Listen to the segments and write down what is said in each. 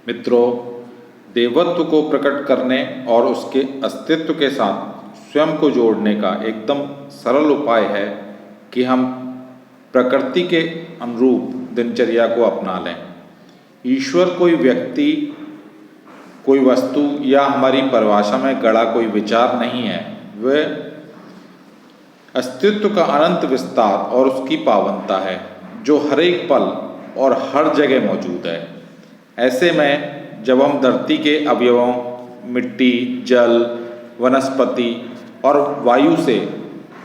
मित्रों, देवत्व को प्रकट करने और उसके अस्तित्व के साथ स्वयं को जोड़ने का एकदम सरल उपाय है कि हम प्रकृति के अनुरूप दिनचर्या को अपना लें। ईश्वर कोई व्यक्ति, कोई वस्तु या हमारी परिभाषा में गढ़ा कोई विचार नहीं है। वह अस्तित्व का अनंत विस्तार और उसकी पावनता है जो हर एक पल और हर जगह मौजूद है। ऐसे में जब हम धरती के अवयवों मिट्टी, जल, वनस्पति और वायु से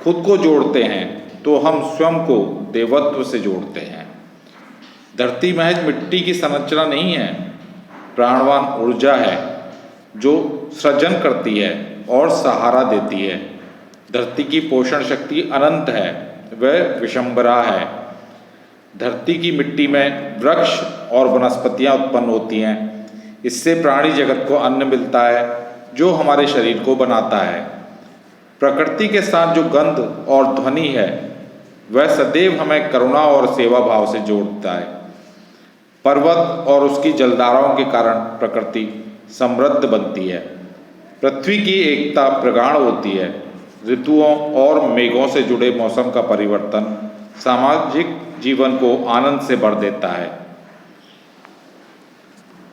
खुद को जोड़ते हैं तो हम स्वयं को देवत्व से जोड़ते हैं। धरती महज मिट्टी की संरचना नहीं है, प्राणवान ऊर्जा है जो सृजन करती है और सहारा देती है। धरती की पोषण शक्ति अनंत है, वह विशंबरा है। धरती की मिट्टी में वृक्ष और वनस्पतियाँ उत्पन्न होती हैं। इससे प्राणी जगत को अन्न मिलता है जो हमारे शरीर को बनाता है। प्रकृति के साथ जो गंध और ध्वनि है वह सदैव हमें करुणा और सेवा भाव से जोड़ता है। पर्वत और उसकी जलधाराओं के कारण प्रकृति समृद्ध बनती है। पृथ्वी की एकता प्रगाढ़ होती है। ऋतुओं और मेघों से जुड़े मौसम का परिवर्तन सामाजिक जीवन को आनंद से भर देता है।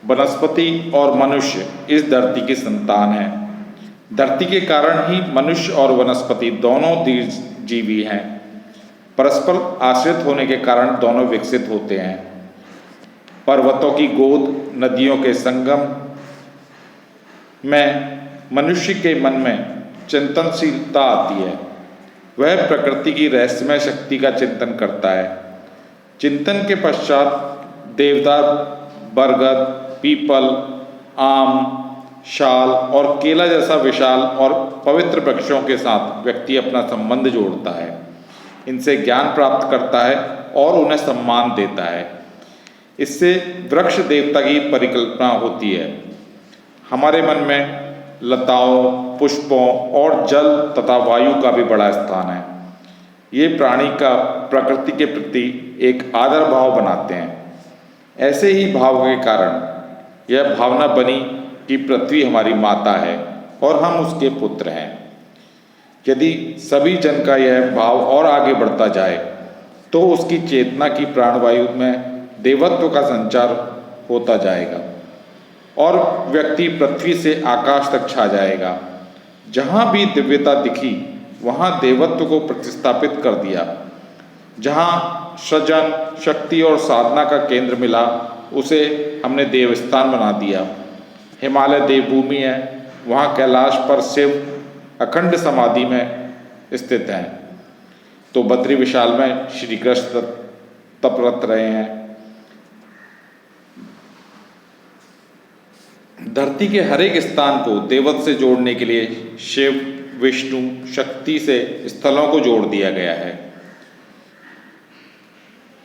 वनस्पति और मनुष्य इस धरती की संतान है। धरती के कारण ही मनुष्य और वनस्पति दोनों दीर्घजीवी हैं। परस्पर आश्रित होने के कारण दोनों विकसित होते हैं। पर्वतों की गोद, नदियों के संगम में मनुष्य के मन में चिंतनशीलता आती है। वह प्रकृति की रहस्यमय शक्ति का चिंतन करता है। चिंतन के पश्चात देवदार, बरगद, पीपल, आम, शाल और केला जैसा विशाल और पवित्र वृक्षों के साथ व्यक्ति अपना संबंध जोड़ता है। इनसे ज्ञान प्राप्त करता है और उन्हें सम्मान देता है। इससे वृक्ष देवता की परिकल्पना होती है। हमारे मन में लताओं, पुष्पों और जल तथा वायु का भी बड़ा स्थान है। ये प्राणी का प्रकृति के प्रति एक आदर भाव बनाते हैं। ऐसे ही भाव के कारण यह भावना बनी कि पृथ्वी हमारी माता है और हम उसके पुत्र हैं। यदि सभी जन का यह भाव और आगे बढ़ता जाए तो उसकी चेतना की प्राणवायु में देवत्व का संचार होता जाएगा और व्यक्ति पृथ्वी से आकाश तक छा जाएगा। जहाँ भी दिव्यता दिखी वहाँ देवत्व को प्रतिस्थापित कर दिया। जहाँ सृजन, शक्ति और साधना का केंद्र मिला उसे हमने देवस्थान बना दिया। हिमालय देवभूमि है, वहाँ कैलाश पर शिव अखंड समाधि में स्थित हैं। तो बद्री विशाल में श्री कृष्ण तपरत रहे हैं। धरती के हर एक स्थान को देवत्व से जोड़ने के लिए शिव, विष्णु, शक्ति से स्थलों को जोड़ दिया गया है।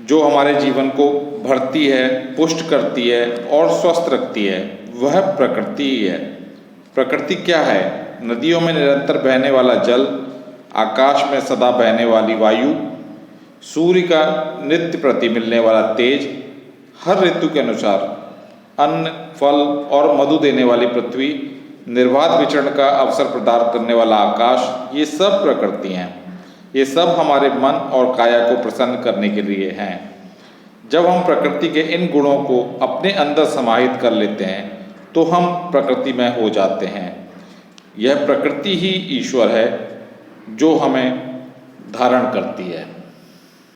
जो हमारे जीवन को भरती है, पुष्ट करती है और स्वस्थ रखती है वह प्रकृति ही है। प्रकृति क्या है? नदियों में निरंतर बहने वाला जल, आकाश में सदा बहने वाली वायु, सूर्य का नित्य प्रति मिलने वाला तेज, हर ऋतु के अनुसार अन्न, फल और मधु देने वाली पृथ्वी, निर्बाध विचरण का अवसर प्रदान करने वाला आकाश, ये सब प्रकृति हैं। ये सब हमारे मन और काया को प्रसन्न करने के लिए हैं। जब हम प्रकृति के इन गुणों को अपने अंदर समाहित कर लेते हैं तो हम प्रकृति में हो जाते हैं। यह प्रकृति ही ईश्वर है जो हमें धारण करती है।